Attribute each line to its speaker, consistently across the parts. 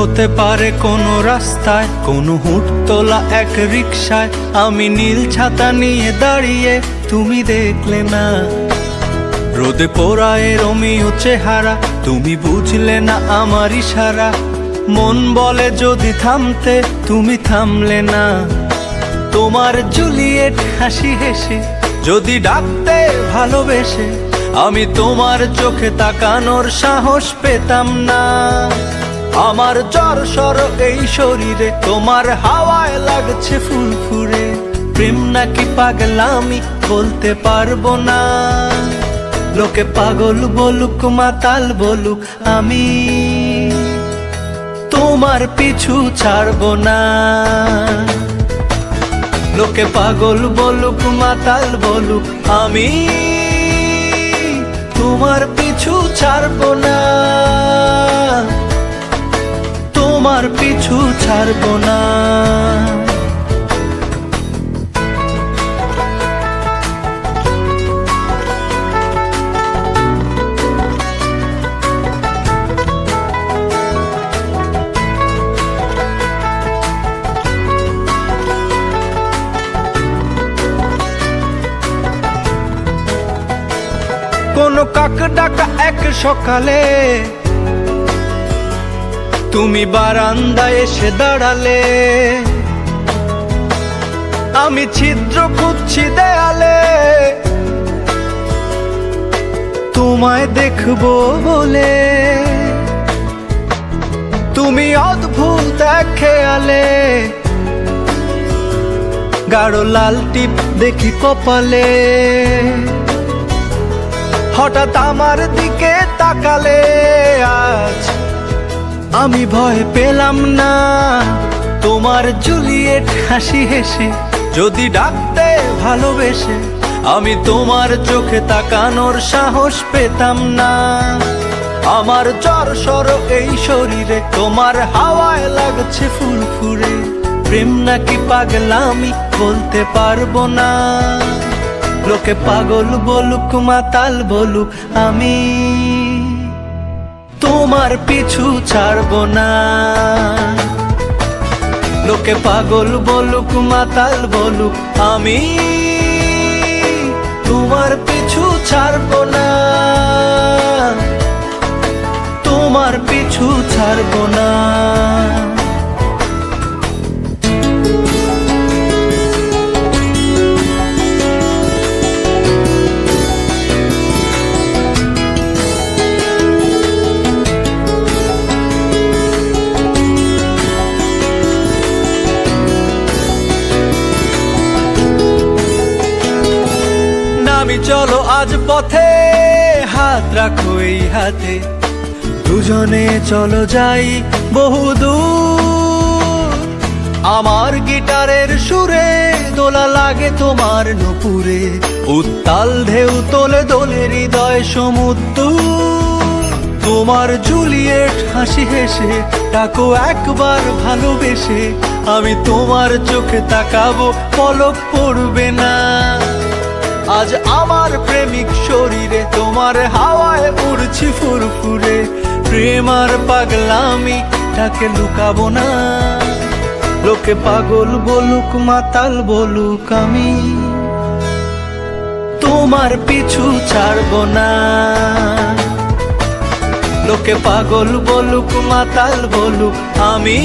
Speaker 1: হতে পারে কোনো রাস্তায়, কোনো হুটতোলা এক রিকশায় আমি নীল ছাতা নিয়ে দাঁড়িয়ে, তুমি দেখলে না। রোদে পোড়ায় রোমিও চেহারা, তুমি বুঝলে না আমার ইশারা। মন বলে যদি থামতে, তুমি থামলে না। তোমার জুলিয়েট হাসি হেসে যদি ডাকতে ভালোবেসে, আমি তোমার চোখে তাকানোর সাহস পেতাম না। আমার জ্বর সর এই শরীরে, তোমার হাওয়ায় লাগছে ফুরফুরে। প্রেম নাকি পাগলামি বলতে পারবো না। লোকে পাগল বলুক মাতাল বলুক, আমি তোমার পিছু ছাড়বো না। লোকে পাগল বলুক মাতাল বলুক, আমি তোমার পিছু ছাড়বো না। তোমার পিছু ছাড়বো না। কোনো কাক ডাকা এক সকালে তুমি বারান্দায় এসে দাঁড়ালে। আমি ছিদ্র খুঁজছি দেয়ালে, তোমায় দেখবো বলে। তুমি অদ্ভুত এক খেয়ালে, গাঢ় লাল টিপ দেখি কপালে। হঠাৎ আমার দিকে তাকালে, আজ আমি ভয় পেলাম না। তোমার জুলিয়েট হাসি হেসে যদি ডাকতে ভালোবেসে, আমি তোমার চোখে তাকানোর সাহস পেতাম না। আমার জ্বর সর এই শরীরে, তোমার হাওয়ায় লাগছে ফুরফুরে। প্রেম নাকি পাগলামি বলতে পারবো না। লোকে পাগল বলুক মাতাল বলুক, আমি তোমার পিছু ছাড়বো না। লোকে পাগল বলুক মাতাল বলুক, আমি তোমার পিছু ছাড়বো না। তোমার পিছু ছাড়বো না। আমি চলো আজ পথে, হাত রাখো এই হাতে। দুজনে চলো যাই বহুদূর। আমার গিটারের সুরে দোলা লাগে তোমার নুপুরে। উত্তাল ঢেউ তোলে দোলে হৃদয় সমুদ্র। তোমার জুলিয়েট হাসি হেসে ডাকো একবার ভালোবেসে। আমি তোমার চোখে তাকাবো, পলক পড়বে না। আজ আমার প্রেমিক শরীরে, তোমার হাওয়ায় উড়ছি ফুরফুরে। প্রেম আর পাগলামি তাকে লুকাবো না। লোকে পাগল বলুক মাতাল বলুক, আমি তোমার পিছু ছাড়বো না। লোকে পাগল বলুক মাতাল বলুক, আমি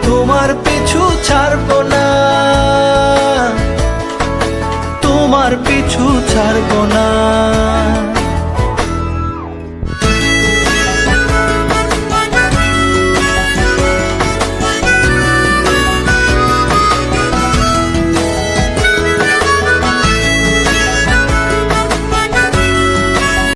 Speaker 1: তোমার পিছু ছাড়বো না। তোমার পিছু ছাড়বো না।